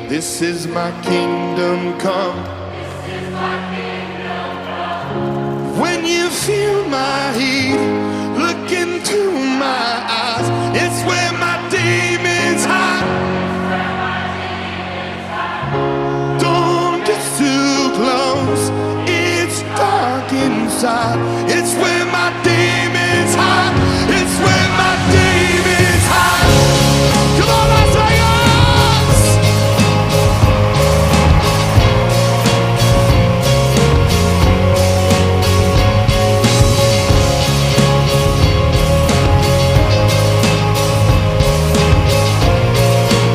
This is my kingdom come. When you feel my heat, look into my eyes. It's where my demons hide. Don't get too close, it's dark inside. It's where my demons hide.